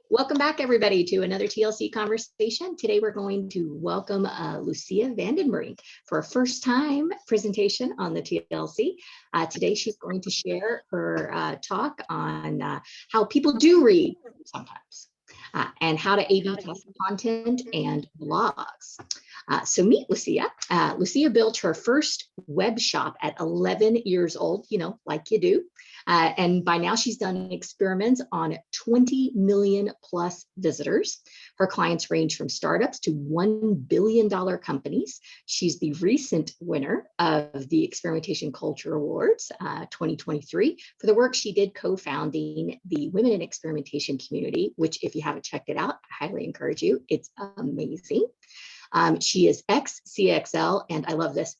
Welcome back, everybody, to another TLC conversation. Today, we're going to welcome Lucia Brink for a first-time presentation on the TLC. Today, she's going to share her talk on how people do read sometimes and how to A/B test content and blogs. So meet Lucia. Lucia built her first web shop at 11 years old, like you do. And by now she's done experiments on 20 million plus visitors. Her clients range from startups to $1 billion companies. She's the recent winner of the Experimentation Culture Awards 2023 for the work she did co-founding the Women in Experimentation community, which if you haven't checked it out, I highly encourage you. It's amazing. She is ex-CXL, and I love this,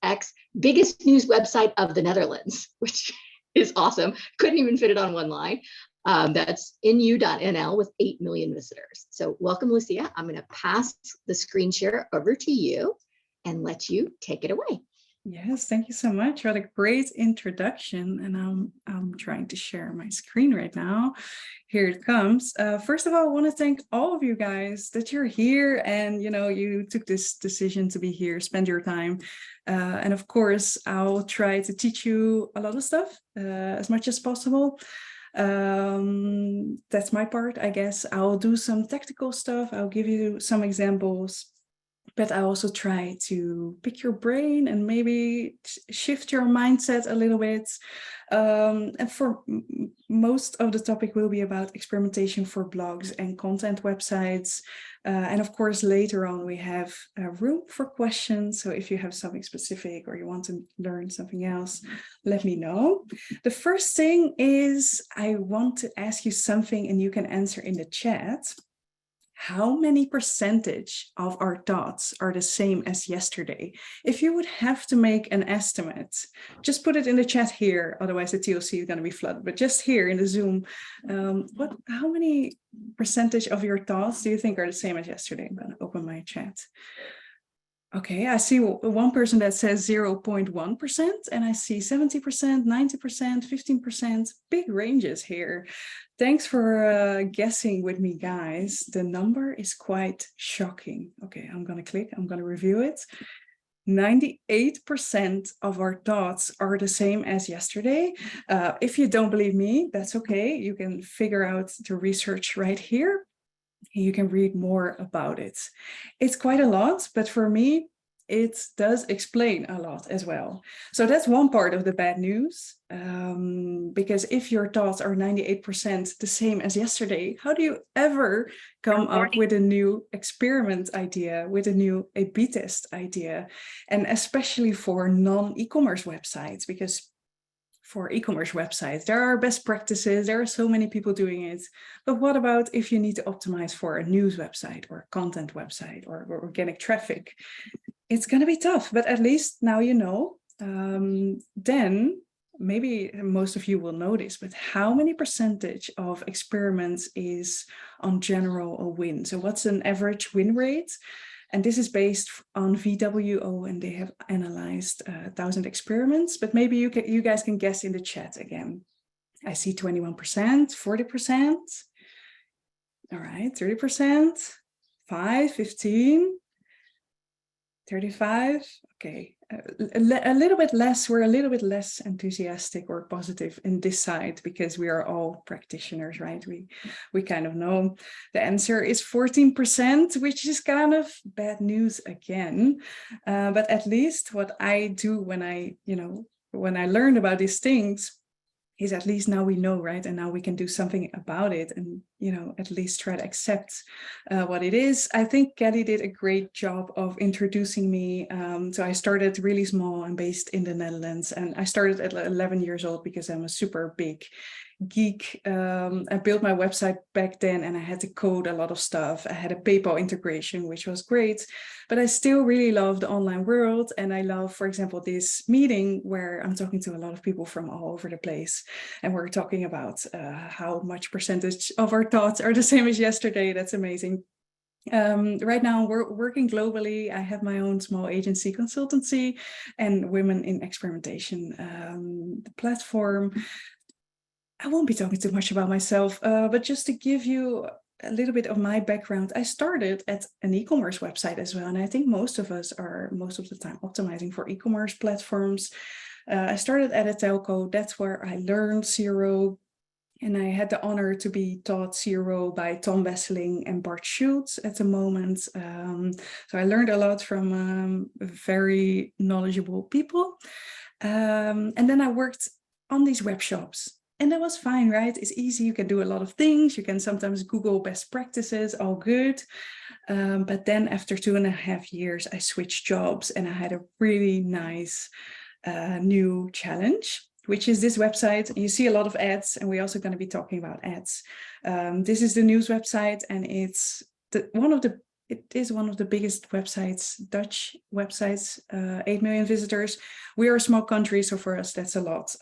biggest news website of the Netherlands, which is awesome. Couldn't even fit it on one line. That's nu.nl with 8 million visitors. So welcome, Lucia. I'm going to pass the screen share over to you and let you take it away. Yes, thank you so much. What a great introduction. And I'm trying to share my screen right now. Here it comes. First of all, I want to thank all of you guys that you're here and, you took this decision to be here, spend your time. And of course, I'll try to teach you a lot of stuff as much as possible. That's my part, I guess. I'll do some technical stuff. I'll give you some examples. But I also try to pick your brain and maybe shift your mindset a little bit. And for most of the topic will be about experimentation for blogs and content websites. And of course, later on, we have room for questions. So if you have something specific or you want to learn something else, let me know. The first thing is I want to ask you something and you can answer in the chat. How many percentage of our thoughts are the same as yesterday? If you would have to make an estimate, just put it in the chat here. Otherwise, the TLC is going to be flooded. But just here in the Zoom, how many percentage of your thoughts do you think are the same as yesterday? I'm going to open my chat. Okay, I see one person that says 0.1%, and I see 70%, 90%, 15%, big ranges here. Thanks for guessing with me, guys. The number is quite shocking. Okay, I'm going to click, I'm going to review it. 98% of our thoughts are the same as yesterday. If you don't believe me, that's okay. You can figure out the research right here. You can read more about it. It's quite a lot, but for me, it does explain a lot as well. So that's one part of the bad news, because if your thoughts are 98% the same as yesterday, how do you ever come up with a new experiment idea, with a new A/B test idea? And especially for non-e-commerce websites, because for e-commerce websites, there are best practices, there are so many people doing it. But what about if you need to optimize for a news website or a content website or organic traffic? It's going to be tough, but at least now you know. Then maybe most of you will notice, but how many percentage of experiments is on general a win? So what's an average win rate? And this is based on VWO, and they have analyzed 1,000 experiments. But maybe you guys can guess in the chat again. I see 21%, 40%. All right, 30%, 5, 15, 35. Okay, a little bit less. We're a little bit less enthusiastic or positive in this side because we are all practitioners, right? We kind of know. The answer is 14%, which is kind of bad news again. But at least what I do when I learn about these things is at least now we know, right? And now we can do something about it and, at least try to accept what it is. I think Kelly did a great job of introducing me. So I started really small. I'm based in the Netherlands, and I started at 11 years old because I'm a super big geek. I built my website back then and I had to code a lot of stuff. I had a PayPal integration, which was great, but I still really love the online world. And I love, for example, this meeting where I'm talking to a lot of people from all over the place. And we're talking about how much percentage of our thoughts are the same as yesterday. That's amazing. Right now, we're working globally. I have my own small agency consultancy and Women in Experimentation, the platform. I won't be talking too much about myself, but just to give you a little bit of my background, I started at an e-commerce website as well. And I think most of us are most of the time optimizing for e-commerce platforms. I started at a telco. That's where I learned CRO. And I had the honor to be taught CRO by Tom Wesseling and Bart Schultz at the moment. So I learned a lot from very knowledgeable people. And then I worked on these web shops. And that was fine, right? It's easy. You can do a lot of things. You can sometimes Google best practices, all good. But then after 2.5 years, I switched jobs and I had a really nice new challenge, which is this website. You see a lot of ads, and we're also going to be talking about ads. This is the news website, and it is one of the biggest websites, Dutch websites, 8 million visitors. We are a small country, so for us, that's a lot.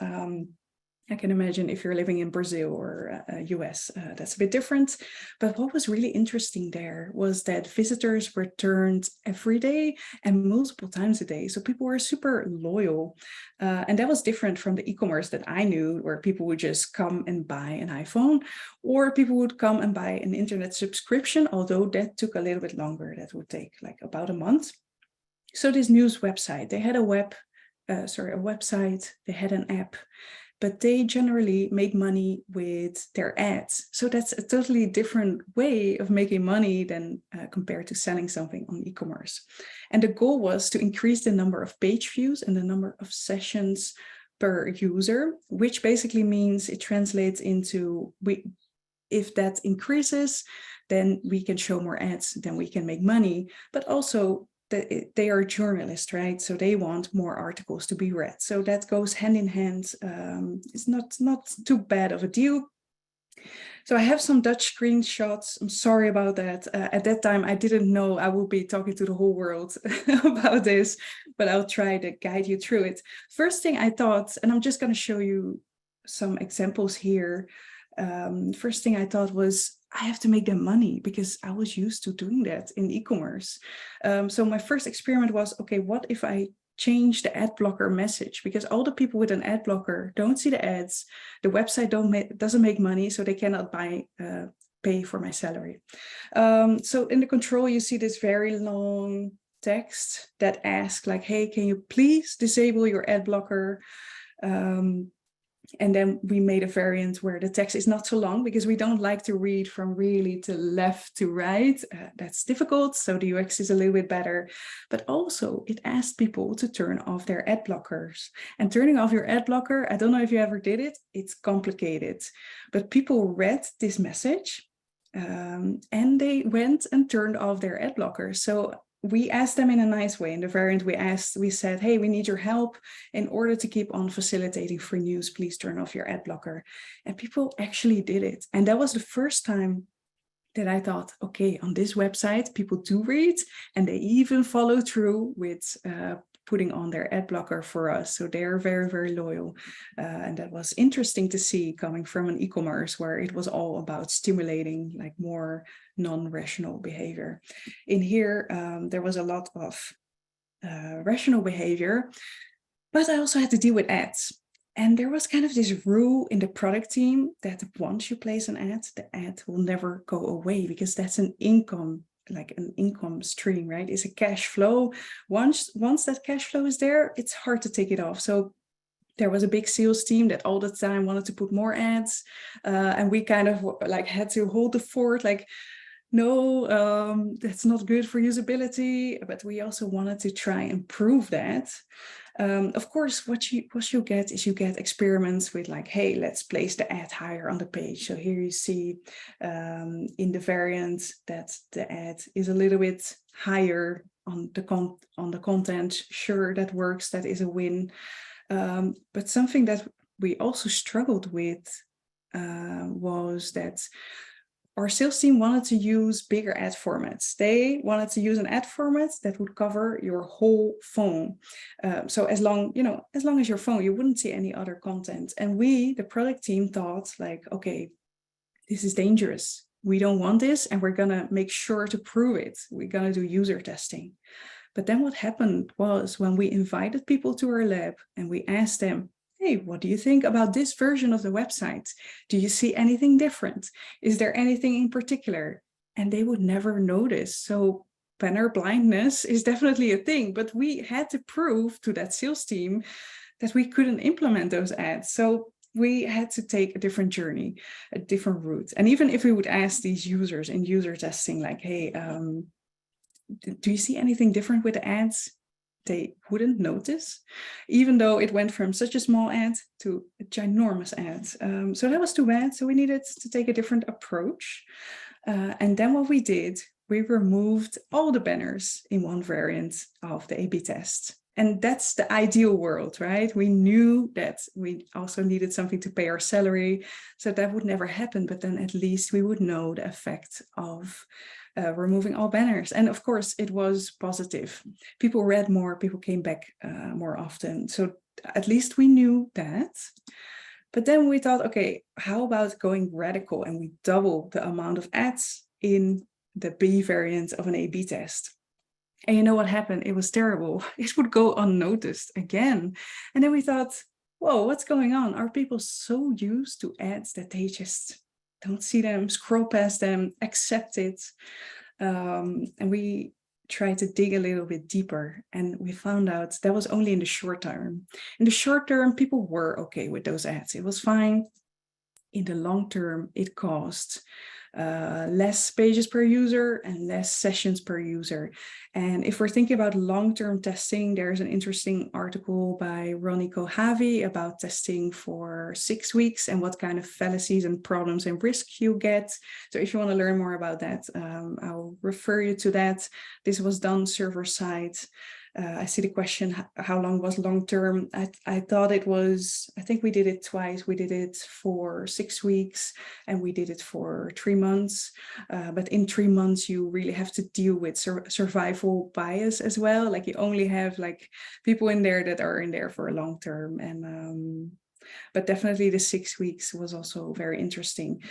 I can imagine if you're living in Brazil or US, that's a bit different. But what was really interesting there was that visitors returned every day and multiple times a day. So people were super loyal. And that was different from the e-commerce that I knew, where people would just come and buy an iPhone, or people would come and buy an internet subscription, although that took a little bit longer. That would take like about a month. So this news website, they had a website, they had an app, but they generally made money with their ads. So that's a totally different way of making money than compared to selling something on e-commerce. And the goal was to increase the number of page views and the number of sessions per user, which basically means it translates into, if that increases, then we can show more ads, then we can make money, but also they are journalists, right? So they want more articles to be read. So that goes hand in hand. It's not too bad of a deal. So I have some Dutch screenshots. I'm sorry about that. At that time, I didn't know I would be talking to the whole world about this, but I'll try to guide you through it. First thing I thought, and I'm just going to show you some examples here. First thing I thought was, I have to make them money because I was used to doing that in e-commerce. So my first experiment was, okay, what if I change the ad blocker message? Because all the people with an ad blocker don't see the ads. The website doesn't make money, so they cannot pay for my salary. So in the control, you see this very long text that asks like, hey, can you please disable your ad blocker? And then we made a variant where the text is not so long because we don't like to read from really to left to right. That's difficult. So the UX is a little bit better. But also it asked people to turn off their ad blockers. And turning off your ad blocker, I don't know if you ever did it, it's complicated. But people read this message and they went and turned off their ad blockers. So we asked them in a nice way. In the variant we said, hey, we need your help in order to keep on facilitating free news. Please turn off your ad blocker. And people actually did it. And that was the first time that I thought, okay, on this website, people do read and they even follow through with putting on their ad blocker for us. So they're very, very loyal. And that was interesting to see coming from an e-commerce where it was all about stimulating like more non-rational behavior. In here, there was a lot of rational behavior, but I also had to deal with ads. And there was kind of this rule in the product team that once you place an ad, the ad will never go away because that's an income, like an income stream, right? It's a cash flow. Once that cash flow is there, it's hard to take it off. So there was a big sales team that all the time wanted to put more ads. And we kind of like had to hold the fort, like, no, that's not good for usability. But we also wanted to try and prove that. Of course, what you get is you get experiments with like, hey, let's place the ad higher on the page. So here you see in the variant that the ad is a little bit higher on the content. Sure, that works. That is a win. But something that we also struggled with was that our sales team wanted to use bigger ad formats. They wanted to use an ad format that would cover your whole phone. So as long as your phone, you wouldn't see any other content. And we, the product team, thought like, okay, this is dangerous. We don't want this, and we're gonna make sure to prove it. We're gonna do user testing. But then what happened was when we invited people to our lab and we asked them, hey, what do you think about this version of the website? Do you see anything different? Is there anything in particular? And they would never notice. So banner blindness is definitely a thing, but we had to prove to that sales team that we couldn't implement those ads. So we had to take a different journey, a different route. And even if we would ask these users in user testing, like, hey, do you see anything different with the ads? They wouldn't notice, even though it went from such a small ad to a ginormous ad. So that was too bad. So we needed to take a different approach. And then what we did, we removed all the banners in one variant of the A/B test. And that's the ideal world, right? We knew that we also needed something to pay our salary, so that would never happen. But then at least we would know the effect of removing all banners. And of course, it was positive. People read more, people came back more often. So at least we knew that. But then we thought, okay, how about going radical and we double the amount of ads in the B variant of an A/B test? And you know what happened? It was terrible. It would go unnoticed again. And then we thought, whoa, what's going on? Are people so used to ads that they just don't see them, scroll past them, accept it? And we tried to dig a little bit deeper, and we found out that was only in the short term. In the short term, people were okay with those ads. It was fine. In the long term, it caused less pages per user and less sessions per user. And if we're thinking about long-term testing, there's an interesting article by Ronnie Kohavi about testing for 6 weeks and what kind of fallacies and problems and risks you get. So if you want to learn more about that, I'll refer you to that. This was done server side. I see the question, how long was long term? I thought it was, I think we did it twice. We did it for 6 weeks and we did it for 3 months. But in 3 months, you really have to deal with survival bias as well. Like you only have like people in there that are in there for a long term. And but definitely the 6 weeks was also very interesting.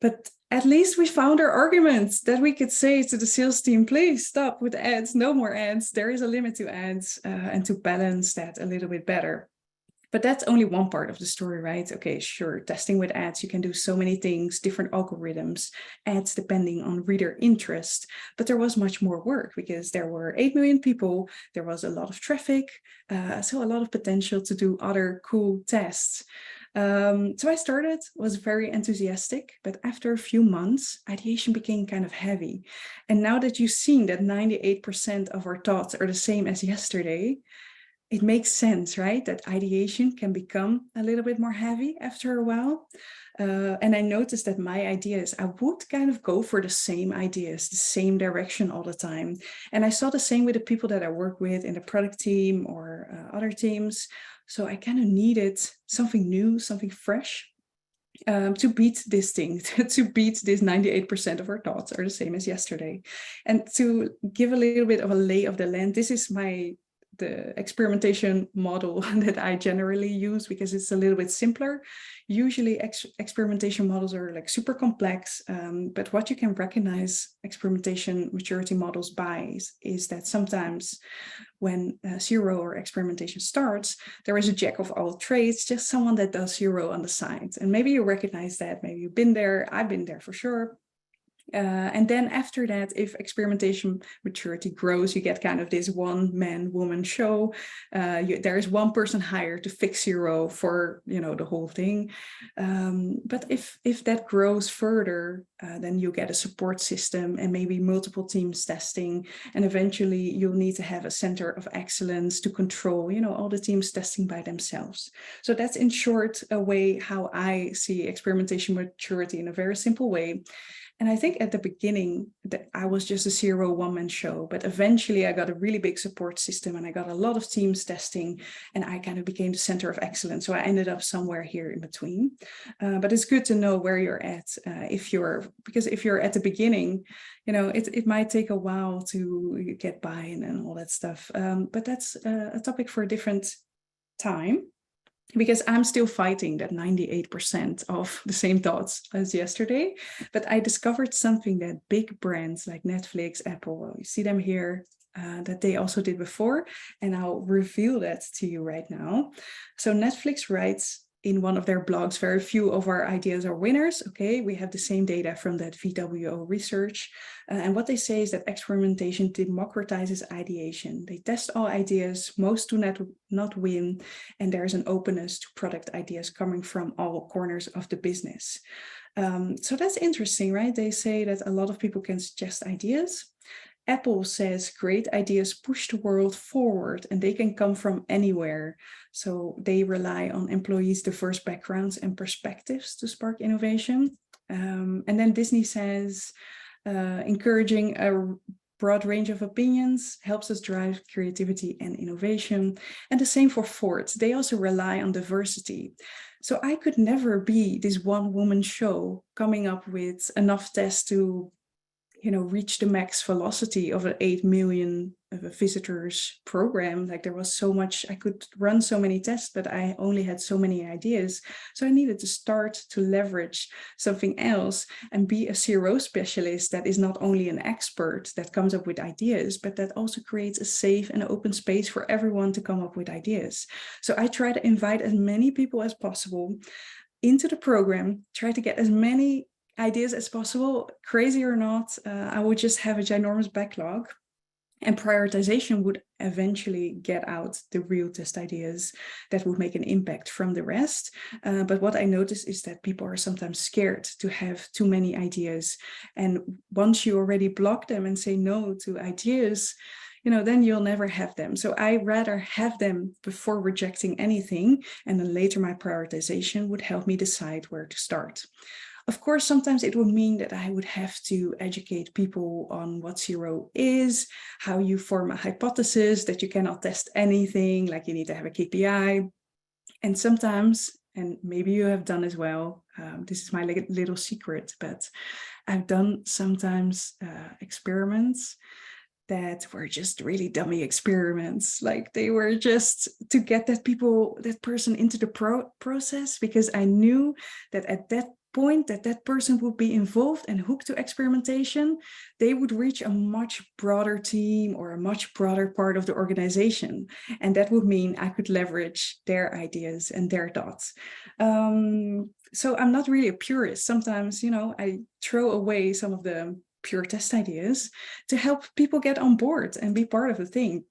But at least we found our arguments that we could say to the sales team, please stop with ads, no more ads. There is a limit to ads and to balance that a little bit better. But that's only one part of the story, right? Okay, sure, testing with ads, you can do so many things, different algorithms, ads depending on reader interest. But there was much more work because there were 8 million people, there was a lot of traffic, so a lot of potential to do other cool tests. So I started, was very enthusiastic, but after a few months, ideation became kind of heavy. And now that you've seen that 98% of our thoughts are the same as yesterday, it makes sense, right? That ideation can become a little bit more heavy after a while. And I noticed that my ideas, I would kind of go for the same ideas, the same direction all the time. And I saw the same with the people that I work with in the product team or other teams. So I kind of needed something new, something fresh. To beat this thing, to beat this 98% of our thoughts are the same as yesterday. And to give a little bit of a lay of the land, this is the experimentation model that I generally use because it's a little bit simpler. Usually experimentation models are like super complex, but what you can recognize experimentation maturity models by is that sometimes when zero or experimentation starts, there is a jack of all trades, just someone that does zero on the side. And maybe you recognize that, maybe you've been there, I've been there for sure. And then after that, if experimentation maturity grows, you get kind of this one man woman show. There is one person hired to fix zero for the whole thing. But if that grows further, then you get a support system and maybe multiple teams testing, and eventually you'll need to have a center of excellence to control all the teams testing by themselves. So that's in short a way how I see experimentation maturity in a very simple way. And I think at the beginning that I was just a zero one-man show, but eventually I got a really big support system and I got a lot of teams testing and I kind of became the center of excellence. So I ended up somewhere here in between. But it's good to know where you're at because if you're at the beginning, it might take a while to get buy-in and all that stuff. But that's a topic for a different time. Because I'm still fighting that 98% of the same thoughts as yesterday. But I discovered something that big brands like Netflix, Apple, well, you see them here, that they also did before, and I'll reveal that to you right now. So Netflix writes in one of their blogs, very few of our ideas are winners. Okay, we have the same data from that VWO research. And what they say is that experimentation democratizes ideation. They test all ideas, most do not win, and there's an openness to product ideas coming from all corners of the business. So that's interesting, right? They say that a lot of people can suggest ideas. Apple says great ideas push the world forward and they can come from anywhere. So they rely on employees' diverse backgrounds and perspectives to spark innovation. And then Disney says encouraging a broad range of opinions helps us drive creativity and innovation. And the same for Ford. They also rely on diversity. So I could never be this one woman show coming up with enough tests to reach the max velocity of an 8 million visitors program. Like there was so much, I could run so many tests, but I only had so many ideas. So I needed to start to leverage something else and be a CRO specialist that is not only an expert that comes up with ideas, but that also creates a safe and open space for everyone to come up with ideas. So I try to invite as many people as possible into the program, try to get as many ideas as possible. Crazy or not, I would just have a ginormous backlog, and prioritization would eventually get out the real test ideas that would make an impact from the rest. But what I noticed is that people are sometimes scared to have too many ideas. And once you already block them and say no to ideas, then you'll never have them. So I rather have them before rejecting anything. And then later my prioritization would help me decide where to start. Of course, sometimes it would mean that I would have to educate people on what CRO is, how you form a hypothesis, that you cannot test anything, like you need to have a KPI. And sometimes, and maybe you have done as well, this is my little secret, but I've done sometimes experiments that were just really dummy experiments. Like they were just to get that person into the process, because I knew that at that point that person would be involved and hooked to experimentation, they would reach a much broader team or a much broader part of the organization. And that would mean I could leverage their ideas and their thoughts. So I'm not really a purist. Sometimes, I throw away some of the pure test ideas to help people get on board and be part of the thing.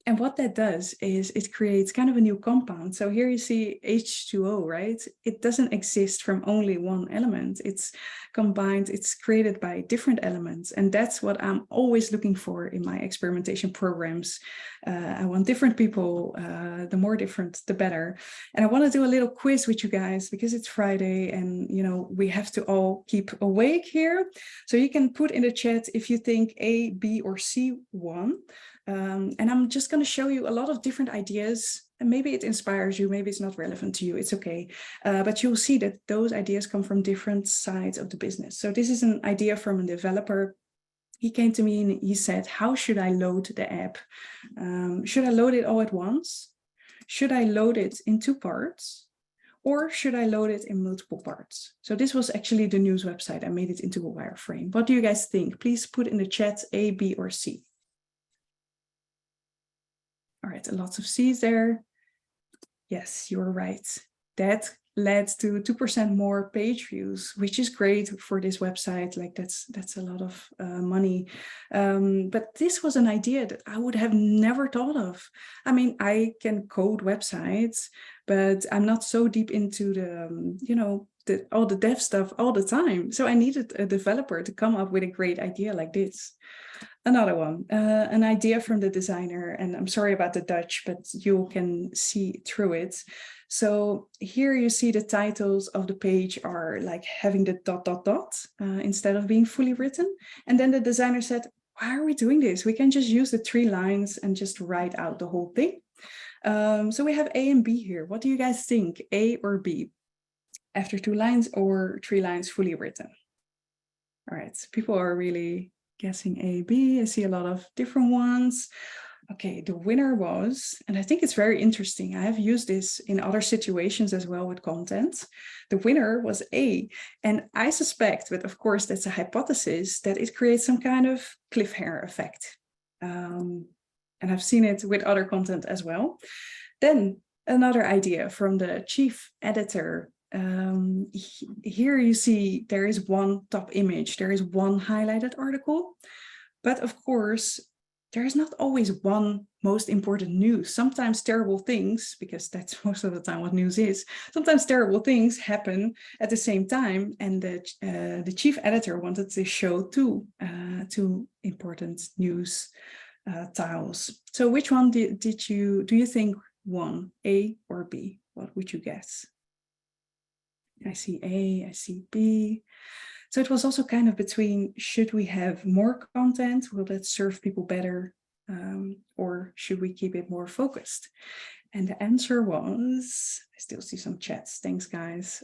And what that does is it creates kind of a new compound. So here you see H2O, right? It doesn't exist from only one element. It's combined, it's created by different elements. And that's what I'm always looking for in my experimentation programs. I want different people, the more different, the better. And I want to do a little quiz with you guys because it's Friday and, we have to all keep awake here. So you can put in the chat if you think A, B, or C won. And I'm just going to show you a lot of different ideas, and maybe it inspires you, maybe it's not relevant to you, it's okay. But you'll see that those ideas come from different sides of the business. So this is an idea from a developer. He came to me and he said, how should I load the app? Should I load it all at once? Should I load it in 2 parts? Or should I load it in multiple parts? So this was actually the news website. I made it into a wireframe. What do you guys think? Please put in the chat A, B, or C. All right, lots of C's there. Yes, you're right. That led to 2% more page views, which is great for this website. Like that's a lot of money. But this was an idea that I would have never thought of. I mean, I can code websites, but I'm not so deep into the, all the dev stuff all the time. So I needed a developer to come up with a great idea like this. Another one, an idea from the designer, and I'm sorry about the Dutch, but you can see through it. So here you see the titles of the page are like having the ... instead of being fully written. And then the designer said, why are we doing this? We can just use the 3 lines and just write out the whole thing. So we have A and B here. What do you guys think, A or B? After 2 lines or 3 lines fully written? All right, so people are really guessing A, B. I see a lot of different ones. Okay, the winner was, and I think it's very interesting. I have used this in other situations as well with content. The winner was A. And I suspect, but of course that's a hypothesis, that it creates some kind of cliffhanger effect. And I've seen it with other content as well. Then another idea from the chief editor. Here you see there is one top image, there is one highlighted article, but of course there is not always one most important news. Sometimes terrible things, because that's most of the time what news is, sometimes terrible things happen at the same time, and the chief editor wanted to show two important news tiles. So which one do you think won, A or B? What would you guess? I see A, I see B. So it was also kind of between, should we have more content? Will that serve people better? Or should we keep it more focused? And the answer was, I still see some chats. Thanks, guys.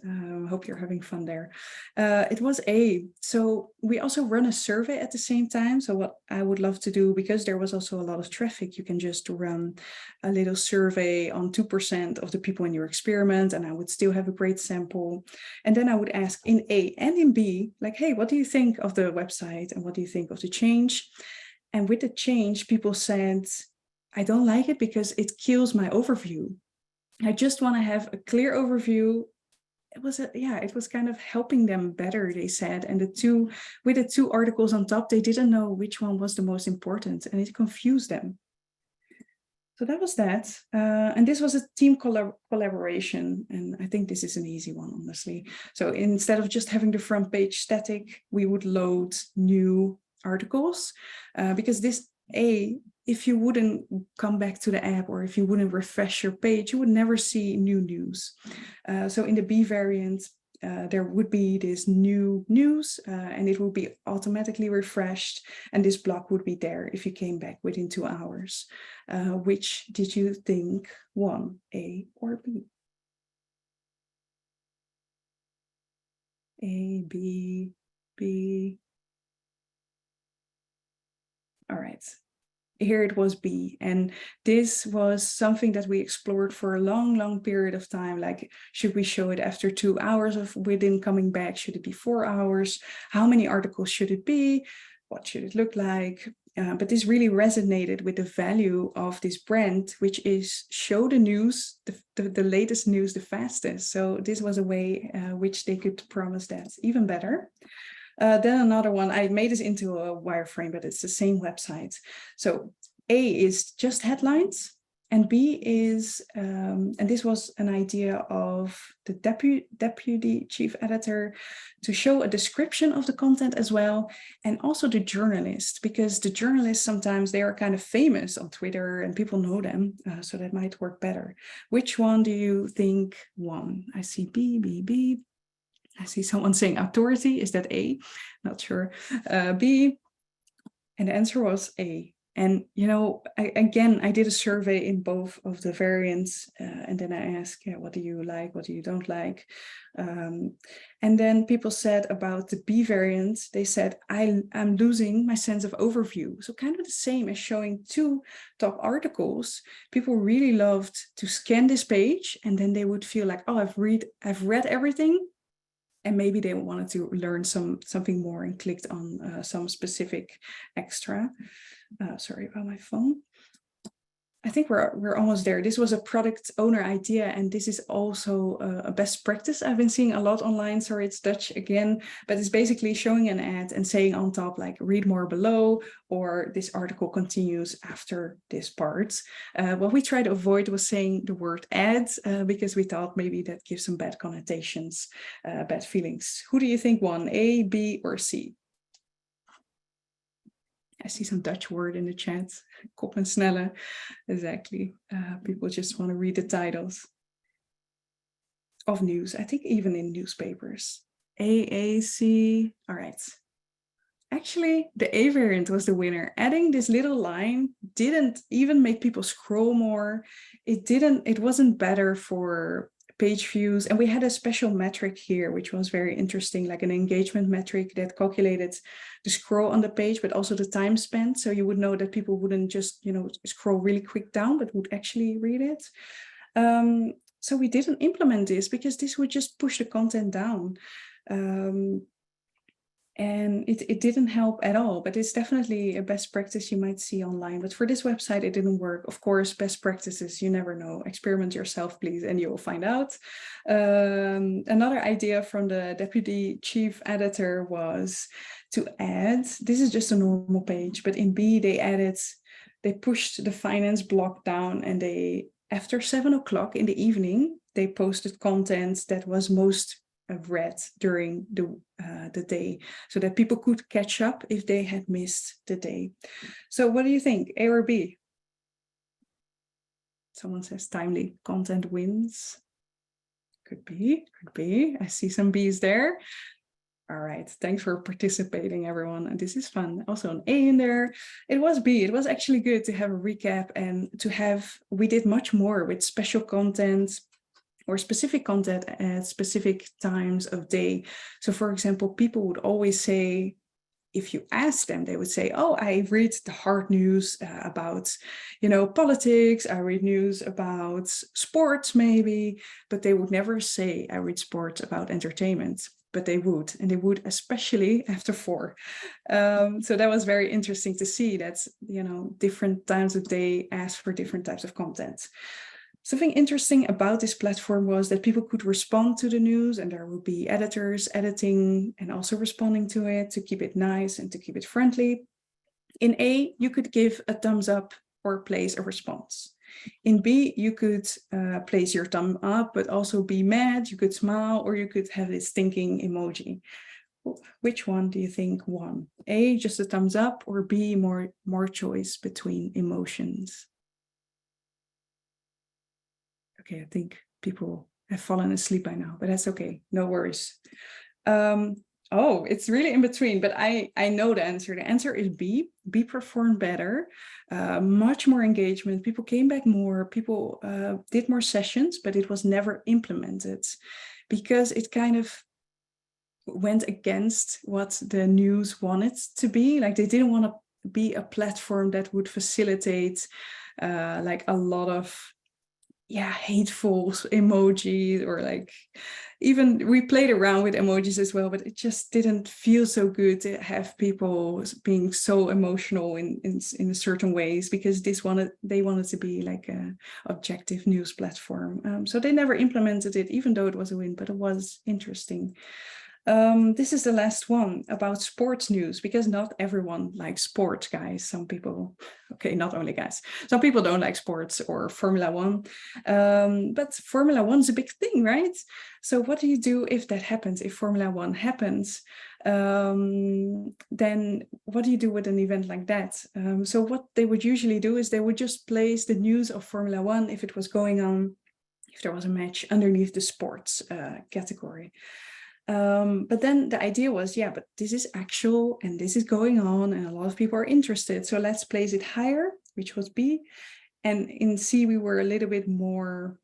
Hope you're having fun there. It was A. So we also run a survey at the same time. So what I would love to do, because there was also a lot of traffic, you can just run a little survey on 2% of the people in your experiment, and I would still have a great sample. And then I would ask in A and in B, like, hey, what do you think of the website? And what do you think of the change? And with the change, people said, I don't like it because it kills my overview. I just want to have a clear overview. It was kind of helping them better, they said. And with the two articles on top, they didn't know which one was the most important, and it confused them. So that was that. And this was a team collaboration. And I think this is an easy one, honestly. So instead of just having the front page static, we would load new articles, because this if you wouldn't come back to the app, or if you wouldn't refresh your page, you would never see new news. So in the B variant, there would be this new news, and it would be automatically refreshed, and this block would be there if you came back within 2 hours. Which did you think won, A or B? A, B, B. All right. Here it was B, and this was something that we explored for a long period of time. Like, should we show it after 2 hours of within coming back? Should it be 4 hours? How many articles should it be? What should it look like? But this really resonated with the value of this brand, which is show the news, the latest news, the fastest. So this was a way which they could promise that even better. Then another one, I made this into a wireframe, but it's the same website. So A is just headlines, and B is, and this was an idea of the deputy chief editor, to show a description of the content as well, and also the journalist, because the journalists, sometimes they are kind of famous on Twitter and people know them, so that might work better. Which one do you think won? I see B, B, B. I see someone saying authority. Is that A? Not sure. B. And the answer was A. And, you know, I did a survey in both of the variants, and then I asked, what do you like? What do you don't like? And then people said about the B variant, they said, I'm losing my sense of overview. So kind of the same as showing two top articles. People really loved to scan this page, and then they would feel like, oh, I've read everything. And maybe they wanted to learn something more and clicked on some specific extra. Sorry about my phone. I think we're almost there. This was a product owner idea, and this is also a best practice I've been seeing a lot online. Sorry, it's Dutch again, but it's basically showing an ad and saying on top, like, read more below, or this article continues after this part. What we tried to avoid was saying the word ads, because we thought maybe that gives some bad connotations, bad feelings. Who do you think won, A, B, or C? I see some Dutch word in the chat. Kop en snelle. Exactly. People just want to read the titles of news. I think even in newspapers. A, C. All right. Actually, the A variant was the winner. Adding this little line didn't even make people scroll more. It wasn't better for page views, and we had a special metric here, which was very interesting, like an engagement metric that calculated the scroll on the page, but also the time spent. So you would know that people wouldn't just, scroll really quick down, but would actually read it. So we didn't implement this because this would just push the content down. And it didn't help at all, but it's definitely a best practice you might see online. But for this website, it didn't work. Of course, best practices, you never know. Experiment yourself, please, and you will find out. Another idea from the deputy chief editor was to add, this is just a normal page, but in B, they pushed the finance block down, and after 7 o'clock in the evening, they posted content that was most read during the day, so that people could catch up if they had missed the day. So what do you think, A or B? Someone says timely content wins. Could be. I see some B's there. All right, thanks for participating, everyone. And this is fun. Also an A in there. It was B. It was actually good to have a recap and we did much more with special content or specific content at specific times of day. So for example, people would always say, if you ask them, they would say, oh, I read the hard news about, politics. I read news about sports maybe, but they would never say I read sports about entertainment. But they would, and they would especially after 4. So that was very interesting to see that, different times of day ask for different types of content. Something interesting about this platform was that people could respond to the news, and there would be editors editing and also responding to it to keep it nice and to keep it friendly. In A, you could give a thumbs up or place a response. In B, you could place your thumb up, but also be mad, you could smile, or you could have this thinking emoji. Which one do you think won? A, just a thumbs up, or B, more choice between emotions? Okay, I think people have fallen asleep by now, but that's okay, no worries. Oh, it's really in between, but I know the answer. The answer is B. B performed better, much more engagement. People came back more, people did more sessions, but it was never implemented because it kind of went against what the news wanted to be. Like they didn't want to be a platform that would facilitate like a lot of hateful emojis, or like even we played around with emojis as well, but it just didn't feel so good to have people being so emotional in certain ways, because they wanted to be like a objective news platform. So they never implemented it, even though it was a win, but it was interesting. This is the last one about sports news, because not everyone likes sports, guys. Some people, okay, not only guys, some people don't like sports or Formula One, but Formula One is a big thing, right? So what do you do if that happens, if Formula One happens? Then what do you do with an event like that? So what they would usually do is they would just place the news of Formula One, if it was going on, if there was a match, underneath the sports category. But then the idea was, but this is actual and this is going on and a lot of people are interested. So let's place it higher, which was B. And in C, we were a little bit more,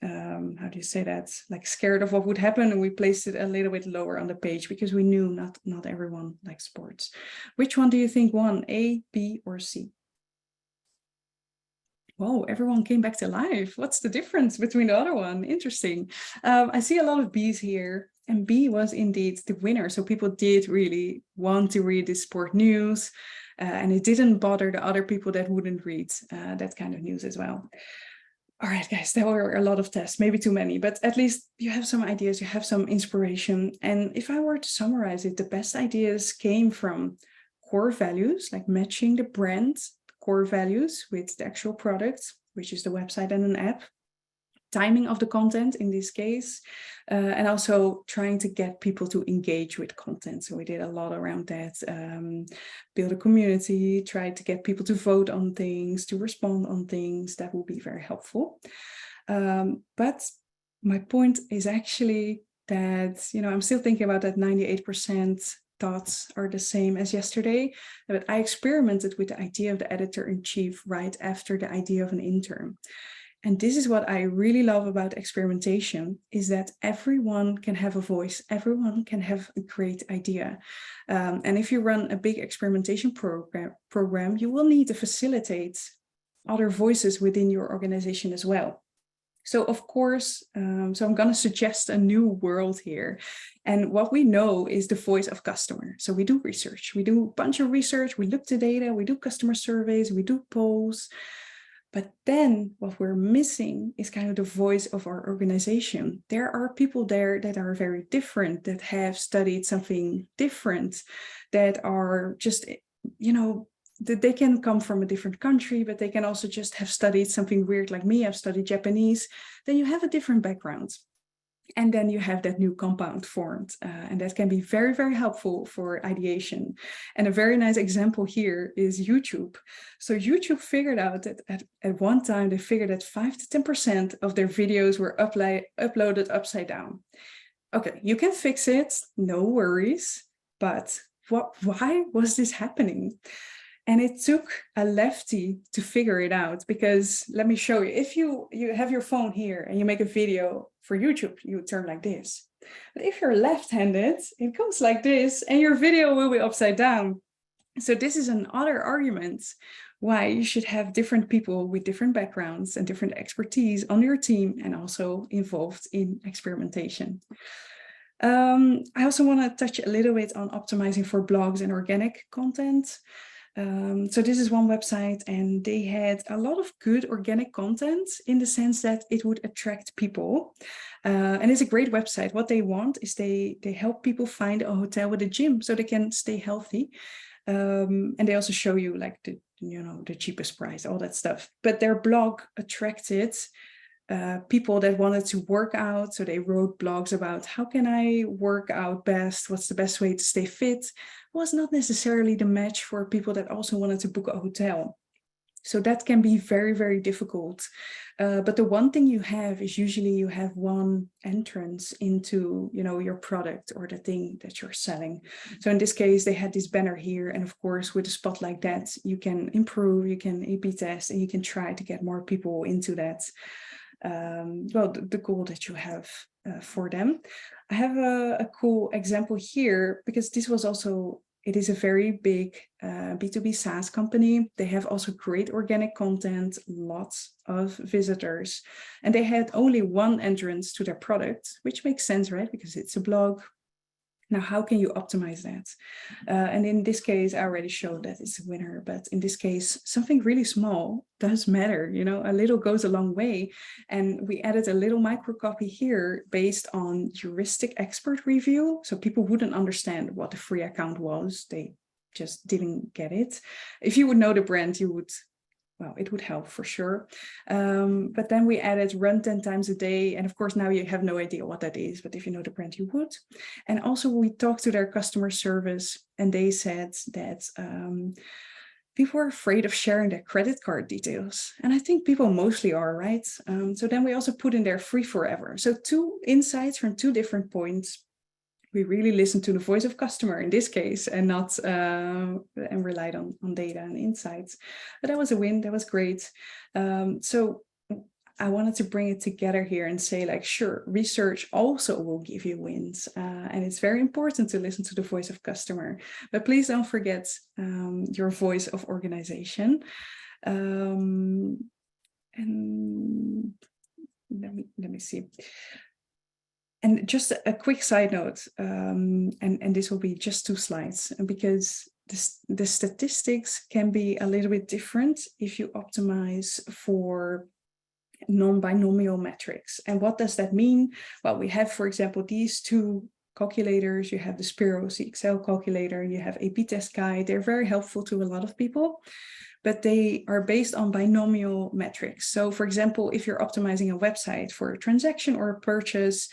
how do you say that? Like scared of what would happen. And we placed it a little bit lower on the page because we knew not everyone likes sports. Which one do you think won, A, B, or C? Whoa, everyone came back to life. What's the difference between the other one? Interesting. I see a lot of B's here. And B was indeed the winner. So people did really want to read this sport news. And it didn't bother the other people that wouldn't read that kind of news as well. All right, guys, there were a lot of tests, maybe too many, but at least you have some ideas, you have some inspiration. And if I were to summarize it, the best ideas came from core values, like matching the brand core values with the actual product, which is the website and an app. Timing of the content in this case, and also trying to get people to engage with content. So we did a lot around that, build a community, try to get people to vote on things, to respond on things. That will be very helpful. But my point is actually that, I'm still thinking about that 98% thoughts are the same as yesterday, but I experimented with the idea of the editor-in-chief right after the idea of an intern. And this is what I really love about experimentation, is that everyone can have a voice, everyone can have a great idea. And if you run a big experimentation program, you will need to facilitate other voices within your organization as well. So of course, so I'm going to suggest a new world here. And what we know is the voice of customer. So we do research, we do a bunch of research, we look to data, we do customer surveys, we do polls. But then what we're missing is kind of the voice of our organization. There are people there that are very different, that have studied something different, that are just, that they can come from a different country, but they can also just have studied something weird like me. I've studied Japanese. Then you have a different background. And then you have that new compound formed. And that can be very, very helpful for ideation. And a very nice example here is YouTube. So YouTube figured out that at one time, they figured that 5 to 10% of their videos were uploaded upside down. Okay, you can fix it, no worries. But why was this happening? And it took a lefty to figure it out, because let me show you. If you have your phone here and you make a video for YouTube, you turn like this. But if you're left-handed, it goes like this and your video will be upside down. So this is another argument why you should have different people with different backgrounds and different expertise on your team and also involved in experimentation. I also want to touch a little bit on optimizing for blogs and organic content. So this is one website, and they had a lot of good organic content in the sense that it would attract people. And it's a great website. What they want is they help people find a hotel with a gym so they can stay healthy. And they also show you like the cheapest price, all that stuff. But their blog attracted people that wanted to work out. So they wrote blogs about how can I work out best? What's the best way to stay fit? Was not necessarily the match for people that also wanted to book a hotel. So that can be very, very difficult. But the one thing you have is usually you have one entrance into, your product or the thing that you're selling. So in this case, they had this banner here. And of course, with a spot like that, you can improve, you can A/B test, and you can try to get more people into that. The goal that you have for them. I have a cool example here, because this was also, it is a very big B2B SaaS company. They have also great organic content, lots of visitors, and they had only one entrance to their product, which makes sense, right? Because it's a blog. Now, how can you optimize that? And in this case, I already showed that it's a winner, but in this case, something really small does matter. A little goes a long way. And we added a little micro copy here based on heuristic expert review. So people wouldn't understand what the free account was. They just didn't get it. If you would know the brand, you would, well, it would help for sure. But then we added run 10 times a day. And of course, now you have no idea what that is, but if you know the brand, you would. And also we talked to their customer service, and they said that people are afraid of sharing their credit card details. And I think people mostly are, right? So then we also put in there free forever. So 2 insights from 2 different points. We really listened to the voice of customer in this case, and not and relied on data and insights. But that was a win. That was great. So I wanted to bring it together here and say, like, sure, research also will give you wins, and it's very important to listen to the voice of customer. But please don't forget your voice of organization. And let me see. And just a quick side note, and this will be just 2 slides, because the statistics can be a little bit different if you optimize for non-binomial metrics. And what does that mean? Well, we have, for example, these 2 calculators. You have the Spiros, the Excel calculator, you have A/B test guide. They're very helpful to a lot of people, but they are based on binomial metrics. So for example, if you're optimizing a website for a transaction or a purchase,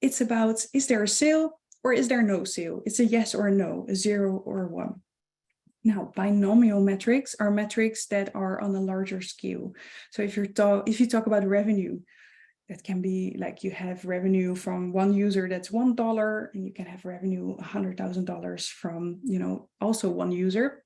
it's about, is there a sale or is there no sale? It's a yes or a no, a 0 or a 1. Now, binomial metrics are metrics that are on a larger scale. So if you talk about revenue, that can be like you have revenue from one user that's $1, and you can have revenue $100,000 from, also one user.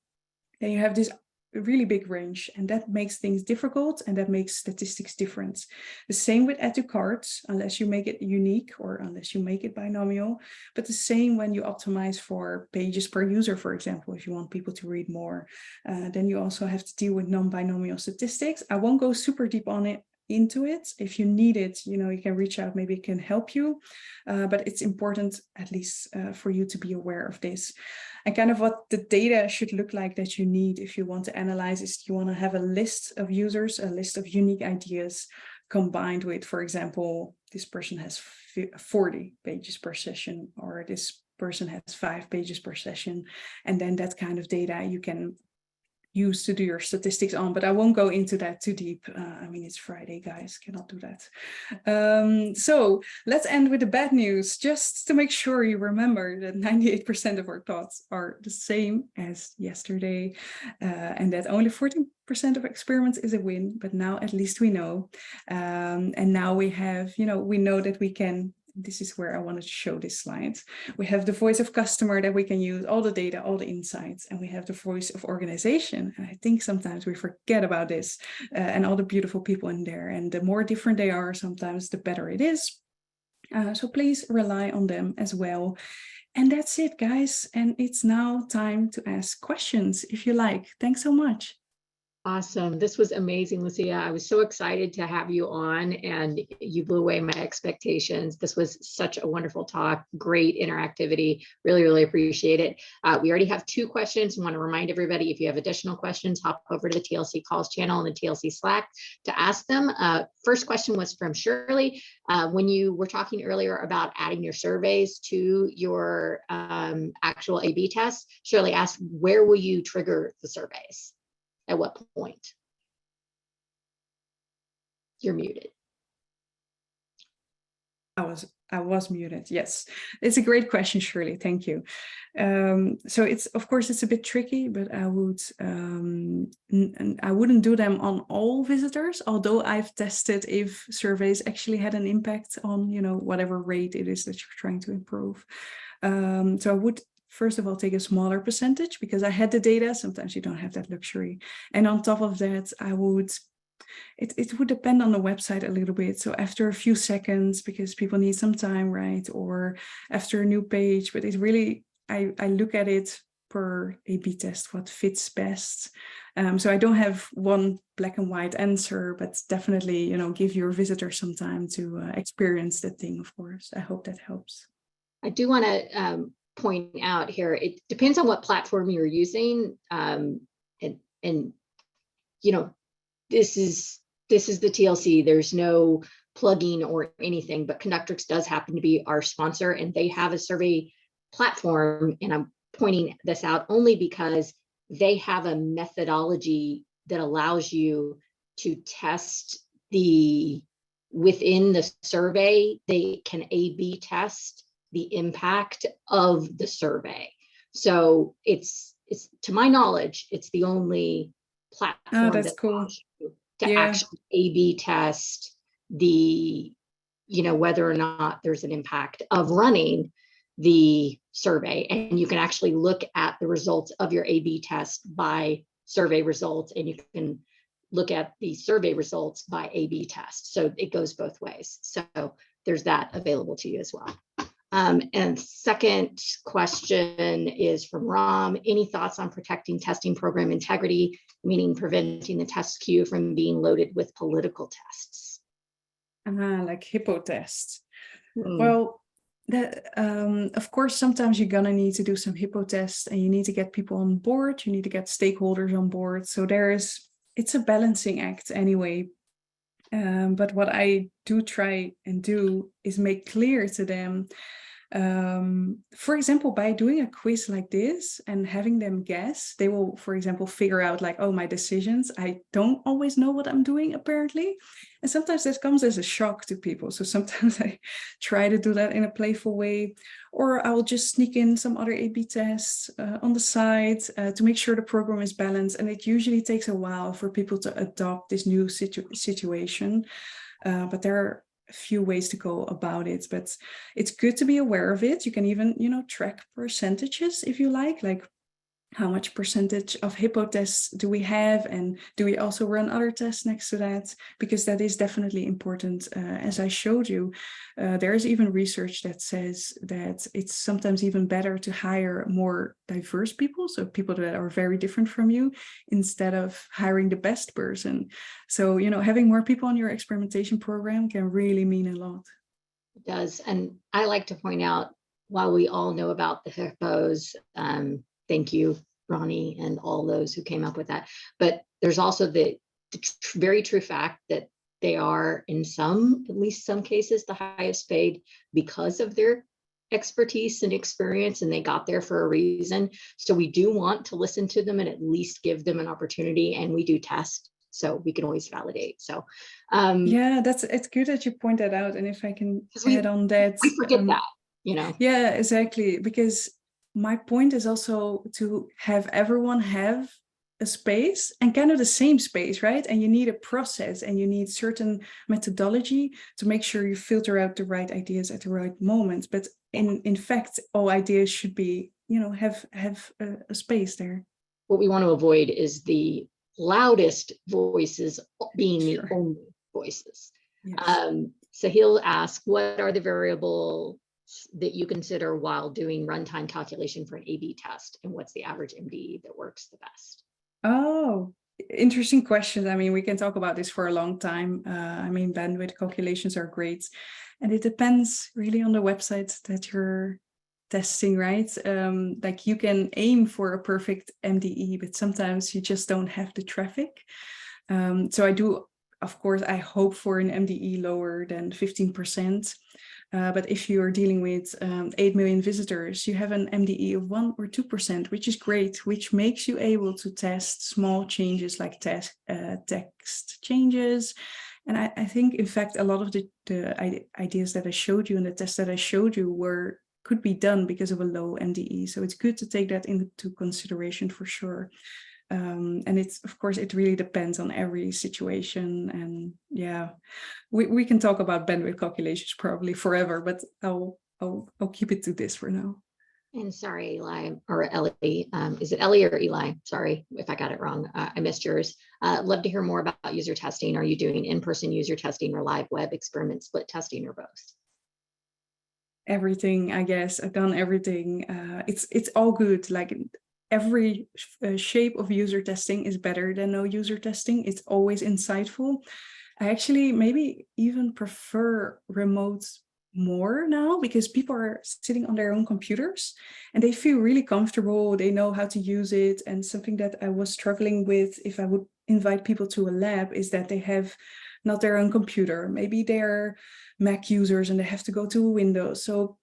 Then you have this really big range, and that makes things difficult, and that makes statistics different. The same with add to carts, unless you make it unique or unless you make it binomial, but the same when you optimize for pages per user, for example. If you want people to read more, then you also have to deal with non-binomial statistics. I won't go super deep on it into it. If you need it, you can reach out, maybe it can help you. But it's important, at least for you to be aware of this. And kind of what the data should look like that you need if you want to analyze is you want to have a list of users, a list of unique ideas combined with, for example, this person has 40 pages per session, or this person has 5 pages per session. And then that kind of data you can use to do your statistics on, but I won't go into that too deep. I mean, it's Friday, guys, cannot do that. So let's end with the bad news, just to make sure you remember that 98% of our thoughts are the same as yesterday, and that only 14% of experiments is a win, but now at least we know. And now we have, we know that we can. This is where I wanted to show this slide. We have the voice of customer that we can use, all the data, all the insights, and we have the voice of organization. And I think sometimes we forget about this and all the beautiful people in there. And the more different they are, sometimes the better it is. So please rely on them as well. And that's it, guys. And it's now time to ask questions if you like. Thanks so much. Awesome. This was amazing, Lucia. I was so excited to have you on, and you blew away my expectations. This was such a wonderful talk, great interactivity. Really, really appreciate it. We already have 2 questions. I want to remind everybody, if you have additional questions, hop over to the TLC calls channel and the TLC Slack to ask them. First question was from Shirley. When you were talking earlier about adding your surveys to your actual A/B test, Shirley asked, where will you trigger the surveys? At what point? You're muted. I was muted. Yes, it's a great question, Shirley. Thank you. So of course it's a bit tricky, but I wouldn't do them on all visitors, although I've tested if surveys actually had an impact on, whatever rate it is that you're trying to improve. So I would first of all take a smaller percentage, because I had the data. Sometimes you don't have that luxury. And on top of that, it would depend on the website a little bit. So after a few seconds, because people need some time, right? Or after a new page, but it really, I look at it per A/B test, what fits best. So I don't have one black and white answer, but definitely, give your visitor some time to experience the thing, of course. I hope that helps. I do want to point out here, it depends on what platform you're using. And this is the TLC. There's no plugging or anything, but Conductrix does happen to be our sponsor, and they have a survey platform. And I'm pointing this out only because they have a methodology that allows you to test within the survey, they can A/B test the impact of the survey. So it's to my knowledge, it's the only platform that's cool. to actually A/B test whether or not there's an impact of running the survey. And you can actually look at the results of your A/B test by survey results, and you can look at the survey results by A/B test. So it goes both ways. So there's that available to you as well. And second question is from Ram. Any thoughts on protecting testing program integrity, meaning preventing the test queue from being loaded with political tests? Like hippo tests. Well, of course, sometimes you're gonna need to do some hippo tests, and you need to get people on board. You need to get stakeholders on board. So it's a balancing act anyway. But what I do try and do is make clear to them, for example, by doing a quiz like this and having them guess, they will, for example, figure out like, oh, my decisions, I don't always know what I'm doing, apparently. And sometimes this comes as a shock to people. So sometimes I try to do that in a playful way, or I will just sneak in some other A/B tests on the side to make sure the program is balanced. And it usually takes a while for people to adopt this new situation. But there are a few ways to go about it, but it's good to be aware of it. You can even, track percentages if you like how much percentage of hippo tests do we have, and do we also run other tests next to that? Because that is definitely important. As I showed you, there is even research that says that it's sometimes even better to hire more diverse people, so people that are very different from you, instead of hiring the best person. So, having more people on your experimentation program can really mean a lot. It does. And I like to point out, while we all know about the hippos, thank you, Ronnie, and all those who came up with that. But there's also the very true fact that they are, in at least some cases, the highest paid because of their expertise and experience, and they got there for a reason. So we do want to listen to them and at least give them an opportunity, and we do test, so we can always validate. So yeah, it's good that you point that out. And if I can we, add on that, we forget that. Yeah, exactly. Because my point is also to have everyone have a space, and kind of the same space, right? And you need a process, and you need certain methodology to make sure you filter out the right ideas at the right moment. But in fact, all ideas should be, have a space there. What we want to avoid is the loudest voices being the Sure. only voices. Yes. Sahil asked, what are the variables that you consider while doing runtime calculation for an A/B test? And what's the average MDE that works the best? Oh, interesting questions. I mean, we can talk about this for a long time. Bandwidth calculations are great. And it depends really on the website that you're testing, right? Like you can aim for a perfect MDE, but sometimes you just don't have the traffic. So I do, of course, I hope for an MDE lower than 15%. But if you're dealing with 8 million visitors, you have an MDE of 1 or 2%, which is great, which makes you able to test small changes like text changes. And I think, in fact, a lot of the ideas that I showed you and the tests that I showed you could be done because of a low MDE. So it's good to take that into consideration for sure. And it's, of course, it really depends on every situation. And yeah, we can talk about bandwidth calculations probably forever, but I'll keep it to this for now. And sorry, Eli or Ellie, is it Ellie or Eli? Sorry if I got it wrong. I missed yours. Love to hear more about user testing. Are you doing in-person user testing or live web experiment split testing, or both? Everything, I guess. I've done everything. It's all good. Like every shape of user testing is better than no user testing. It's always insightful. I actually maybe even prefer remote more now, because people are sitting on their own computers and they feel really comfortable. They know how to use it. And something that I was struggling with if I would invite people to a lab is that they have not their own computer. Maybe they're Mac users and they have to go to Windows. So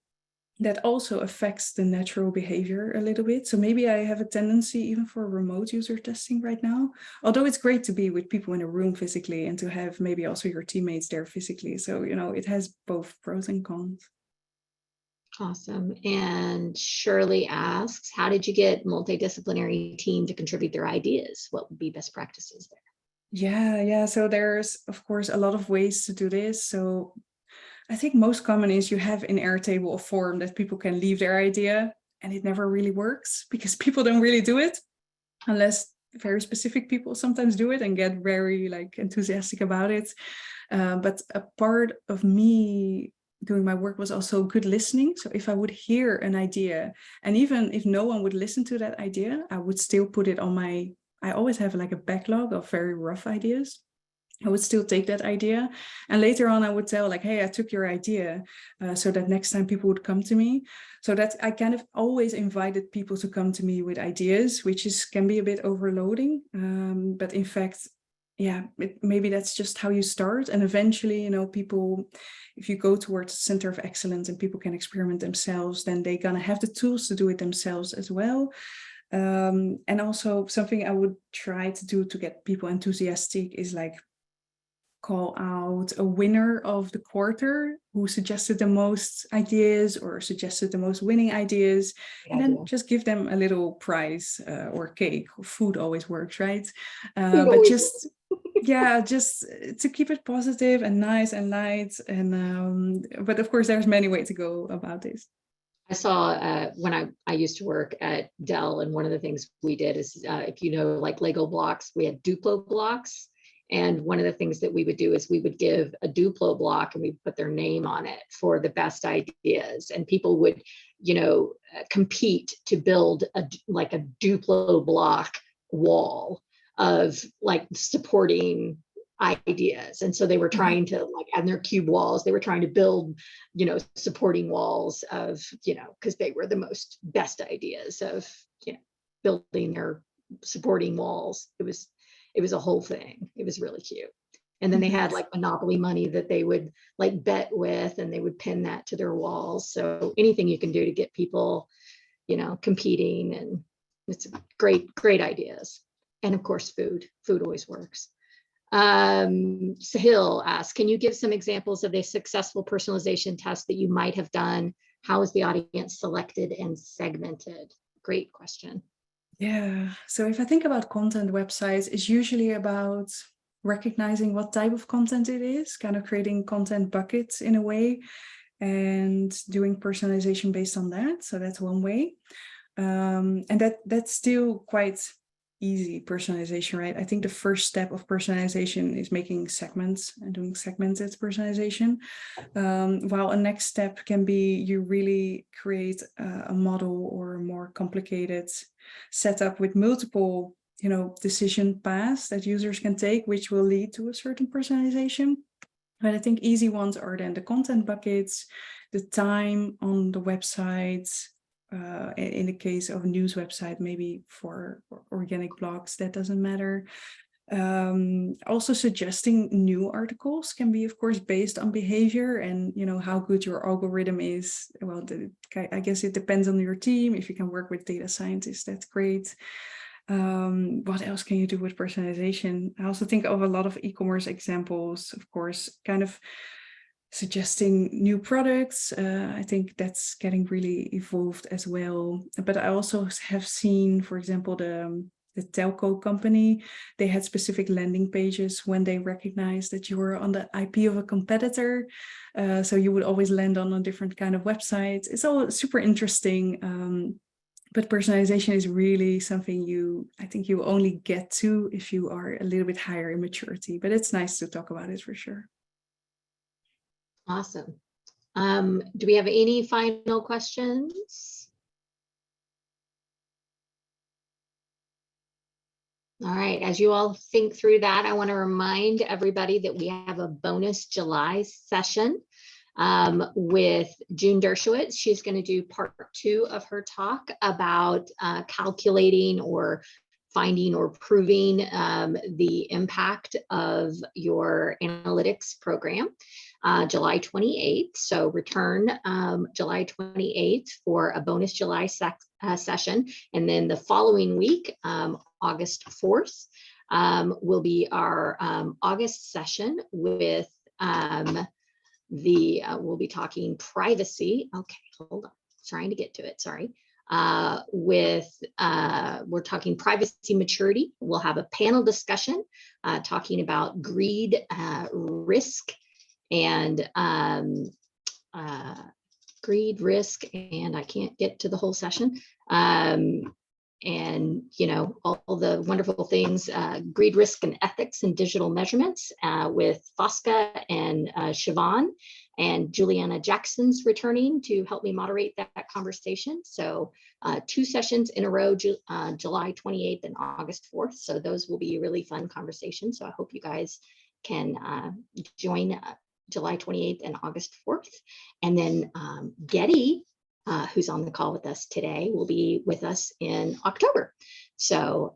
that also affects the natural behavior a little bit. So maybe I have a tendency even for remote user testing right now, although it's great to be with people in a room physically and to have maybe also your teammates there physically. So, it has both pros and cons. Awesome. And Shirley asks, how did you get multidisciplinary team to contribute their ideas? What would be best practices there? Yeah. So there's, of course, a lot of ways to do this. So I think most common is you have in Airtable a form that people can leave their idea, and it never really works because people don't really do it unless very specific people sometimes do it and get very enthusiastic about it. But a part of me doing my work was also good listening. So if I would hear an idea, and even if no one would listen to that idea, I would still put it on I always have a backlog of very rough ideas. I would still take that idea, and later on I would tell hey, I took your idea, so that next time people would come to me. So that I kind of always invited people to come to me with ideas, which can be a bit overloading. But in fact, maybe that's just how you start. And eventually, people, if you go towards a center of excellence and people can experiment themselves, then they're gonna have the tools to do it themselves as well. And also something I would try to do to get people enthusiastic is call out a winner of the quarter who suggested the most ideas or suggested the most winning ideas, and then just give them a little prize or cake. Food always works, right? But just to keep it positive and nice and light. And but of course, there's many ways to go about this. I saw when I used to work at Dell, and one of the things we did is, if you know, like Lego blocks, we had Duplo blocks. And one of the things that we would do is we would give a Duplo block and we put their name on it for the best ideas. And people would, compete to build a Duplo block wall of like supporting ideas. And so they were trying to, like, on their cube walls, they were trying to build, supporting walls of, because they were the most best ideas of, building their supporting walls. It was a whole thing. It was really cute. And then they had like Monopoly money that they would like bet with, and they would pin that to their walls. So anything you can do to get people, competing, and it's great ideas. And of course, food always works. Sahil asks, can you give some examples of a successful personalization test that you might have done? How is the audience selected and segmented? Great question. Yeah, so if I think about content websites, it's usually about recognizing what type of content it is, kind of creating content buckets in a way, and doing personalization based on that. So that's one way. And that's still quite easy personalization, right? I think the first step of personalization is making segments and doing segmented personalization. While a next step can be you really create a model or a more complicated setup with multiple, decision paths that users can take, which will lead to a certain personalization. But I think easy ones are then the content buckets, the time on the websites. In the case of a news website, maybe for organic blogs, that doesn't matter. Also suggesting new articles can be, of course, based on behavior and, how good your algorithm is. Well, I guess it depends on your team. If you can work with data scientists, that's great. What else can you do with personalization? I also think of a lot of e-commerce examples, of course, kind of suggesting new products. I think that's getting really evolved as well. But I also have seen, for example, the telco company, they had specific landing pages when they recognized that you were on the IP of a competitor. So you would always land on a different kind of website. It's all super interesting. But personalization is really something I think you only get to if you are a little bit higher in maturity. But it's nice to talk about it for sure. Awesome. Do we have any final questions? All right, as you all think through that, I want to remind everybody that we have a bonus July session with June Dershowitz. She's going to do part 2 of her talk about calculating or finding or proving the impact of your analytics program. July 28th. So return July 28th for a bonus July session. And then the following week, August 4th, will be our August session with we'll be talking privacy. Okay, hold on. Trying to get to it. Sorry. We're talking privacy maturity. We'll have a panel discussion talking about greed, risk, and greed, risk, and I can't get to the whole session. And all the wonderful things, greed, risk, and ethics in digital measurements with Fosca and Siobhan, and Juliana Jackson's returning to help me moderate that conversation. So 2 sessions in a row, July 28th and August 4th. So those will be really fun conversations. So I hope you guys can join July 28th and August 4th. And then Getty, who's on the call with us today, will be with us in October. So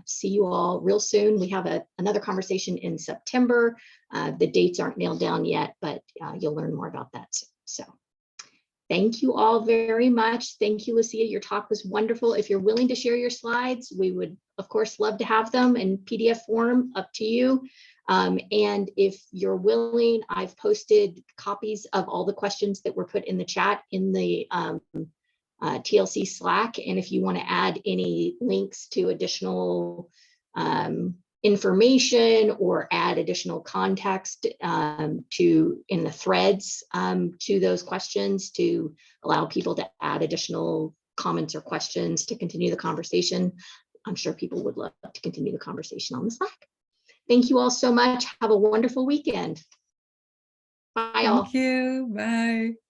see you all real soon. We have another conversation in September. The dates aren't nailed down yet, but you'll learn more about that soon. So thank you all very much. Thank you, Lucia. Your talk was wonderful. If you're willing to share your slides, we would, of course, love to have them in PDF form, up to you. And if you're willing, I've posted copies of all the questions that were put in the chat in the TLC Slack. And if you want to add any links to additional information or add additional context in the threads to those questions to allow people to add additional comments or questions to continue the conversation. I'm sure people would love to continue the conversation on the Slack. Thank you all so much. Have a wonderful weekend. Bye all. Thank you. Bye.